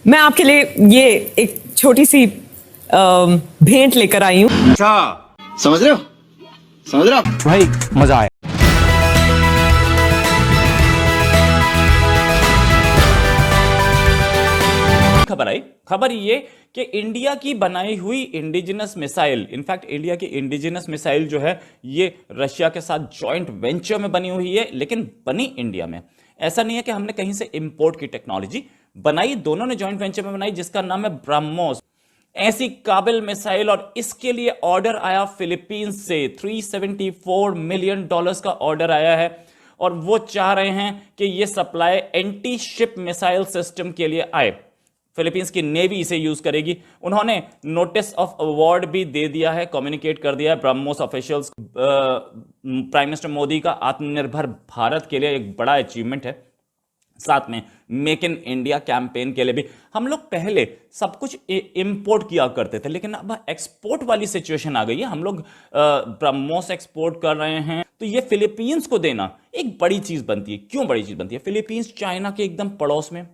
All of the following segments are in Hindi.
मैं आपके लिए ये एक छोटी सी भेंट लेकर आई हूँ। अच्छा, समझ रहे हो? समझ रहे हो? भाई मजा आया। खबर ये कि इंडिया की बनाई हुई इंडिजिनस मिसाइल, इनफैक्ट इंडिया की इंडिजिनस मिसाइल जो है ये रशिया के साथ जॉइंट वेंचर में बनी हुई है, लेकिन बनी इंडिया में। ऐसा नहीं है कि हमने कहीं से इंपोर्ट की टेक्नोलॉजी बनाई, दोनों ने जॉइंट वेंचर में बनाई, जिसका नाम है ब्रह्मोस। ऐसी काबिल मिसाइल, और इसके लिए ऑर्डर आया फिलीपींस से। $374 मिलियन का ऑर्डर आया है, और वो चाह रहे हैं कि ये supply anti ship missile system के लिए आए। फिलीपींस की नेवी इसे यूज करेगी। उन्होंने नोटिस ऑफ अवार्ड भी दे दिया है, कम्युनिकेट कर दिया है BrahMos officials. Prime minister Modi का आत्मनिर्भर भारत के लिए एक बड़ा अचीवमेंट है, साथ में मेक इन इंडिया कैंपेन के लिए भी। हम लोग पहले सब कुछ इंपोर्ट किया करते थे, लेकिन अब एक्सपोर्ट वाली सिचुएशन आ गई है। हम लोग ब्रह्मोस एक्सपोर्ट कर रहे हैं, तो ये फिलीपींस को देना एक बड़ी चीज बनती है। क्यों बड़ी चीज बनती है? फिलीपींस चाइना के एकदम पड़ोस में,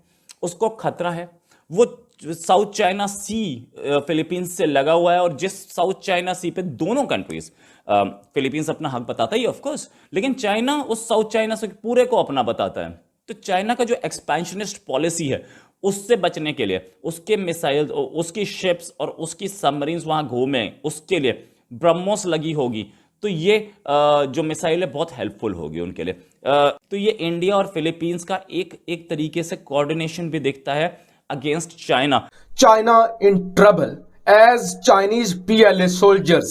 उसको खतरा है। वो साउथ चाइना सी फिलीपींस से लगा हुआ है, और जिस साउथ चाइना सी पे दोनों कंट्रीज, फिलीपींस अपना हक बताता ही ऑफ कोर्स, लेकिन चाइना उस साउथ चाइना से पूरे को अपना बताता है। तो चाइना का जो एक्सपेंशनिस्ट पॉलिसी है, उससे बचने के लिए उसके मिसाइल, उसकी शिप्स और उसकी सबमरीन्स वहां घूमे, उसके लिए ब्रह्मोस लगी होगी। तो ये जो मिसाइल है बहुत हेल्पफुल होगी उनके लिए। तो ये इंडिया और फिलीपींस का एक तरीके से कोऑर्डिनेशन भी दिखता है against China. China in trouble as Chinese PLA soldiers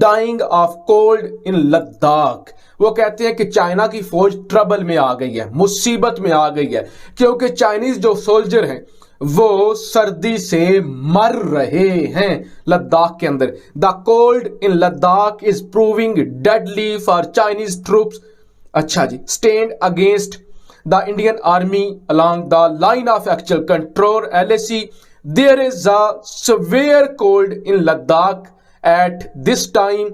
dying of cold in Ladakh। वो कहते हैं कि चाइना की फौज ट्रबल में आ गई है, मुसीबत में आ गई है, क्योंकि चाइनीज जो सोल्जर हैं वो सर्दी से मर रहे हैं लद्दाख के अंदर। The cold in Ladakh is proving deadly for Chinese troops. अच्छा जी, stand against the Indian Army along the line of actual control LAC. There is a severe cold in Ladakh at this time,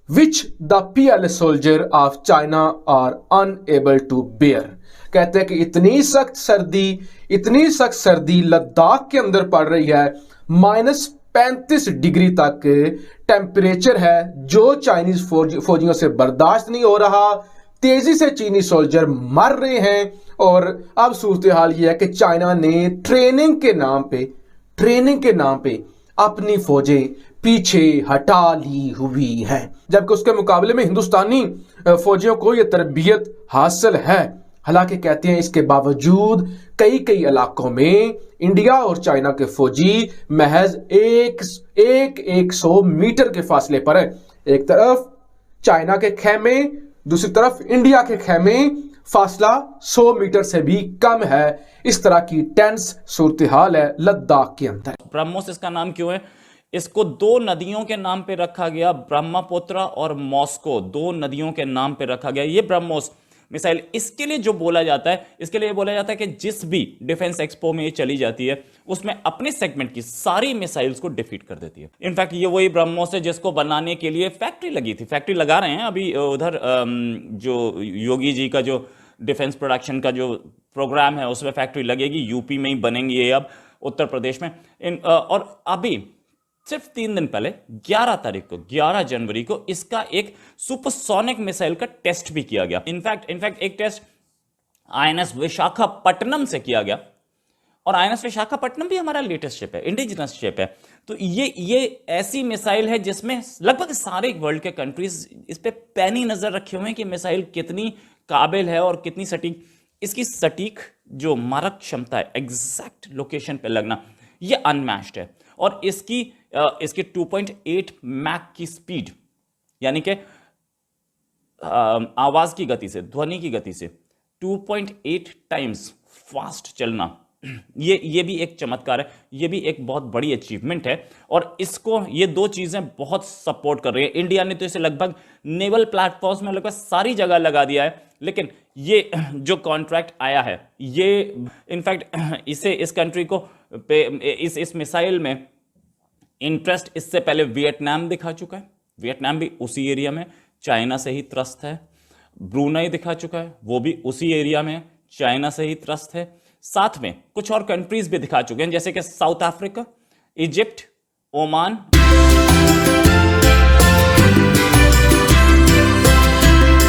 which the PLA soldier of China are unable to bear। कहते हैं कि इतनी सख्त सर्दी लद्दाख के अंदर पड़ रही है, -35 डिग्री तक टेम्परेचर है, जो चाइनीज फौजियों से बर्दाश्त नहीं हो रहा। तेजी से चीनी सोल्जर मर रहे हैं, और अब सूरत हाल यह है कि चाइना ने ट्रेनिंग के नाम पे अपनी फौजें पीछे हटा ली हुई है, जबकि उसके मुकाबले में हिंदुस्तानी फौजियों को यह तरबियत हासिल है। हालांकि कहते हैं इसके बावजूद कई इलाकों में इंडिया और चाइना के फौजी महज 100 मीटर के फासले पर है। एक तरफ चाइना के खेमे, दूसरी तरफ इंडिया के खेमे, फासला 100 मीटर से भी कम है। इस तरह की टेंस सूरत हाल है लद्दाख के अंदर। ब्रह्मोस इसका नाम क्यों है? इसको दो नदियों के नाम पे रखा गया, ब्रह्मपुत्र और मॉस्को, दो नदियों के नाम पे रखा गया ये ब्रह्मोस मिसाइल। इसके लिए जो बोला जाता है, इसके लिए बोला जाता है कि जिस भी डिफेंस एक्सपो में ये चली जाती है, उसमें अपने सेगमेंट की सारी मिसाइल्स को डिफीट कर देती है। इनफैक्ट ये वही ब्रह्मोस है जिसको बनाने के लिए फैक्ट्री लगी थी, फैक्ट्री लगा रहे हैं अभी उधर। जो योगी जी का जो डिफेंस प्रोडक्शन का जो प्रोग्राम है, उसमें फैक्ट्री लगेगी, यूपी में ही बनेंगी ये, अब उत्तर प्रदेश में। और अभी सिर्फ 3 दिन पहले 11 जनवरी को इसका एक सुपरसोनिक मिसाइल का टेस्ट भी किया गया। इनफैक्ट एक टेस्ट INS विशाखापट्टनम से किया गया, और INS विशाखापट्टनम भी हमारा लेटेस्ट शिप है, इंडिजिनस शिप है। तो ये ऐसी मिसाइल है जिसमें लगभग सारे वर्ल्ड के कंट्रीज इस पे पैनी नजर रखे हुए हैं कि मिसाइल कितनी काबिल है और कितनी सटीक। इसकी सटीक जो मारक क्षमता है, एग्जैक्ट लोकेशन पे लगना, ये अनमैच्ड है। और इसकी 2.8 मैक की स्पीड, यानी कि आवाज की गति से, ध्वनि की गति से 2.8 टाइम्स फास्ट चलना, ये भी एक चमत्कार है, ये भी एक बहुत बड़ी अचीवमेंट है। और इसको ये दो चीजें बहुत सपोर्ट कर रही है। इंडिया ने तो इसे लगभग नेवल प्लेटफॉर्म्स में लगभग सारी जगह लगा दिया है, लेकिन ये जो कॉन्ट्रैक्ट आया है, ये इनफैक्ट इस कंट्री को इस मिसाइल में इंटरेस्ट इससे पहले वियतनाम दिखा चुका है। वियतनाम भी उसी एरिया में चाइना से ही त्रस्त है। ब्रूनेई दिखा चुका है, वो भी उसी एरिया में चाइना से ही त्रस्त है। साथ में कुछ और कंट्रीज भी दिखा चुके हैं, जैसे कि साउथ अफ्रीका, इजिप्ट, ओमान,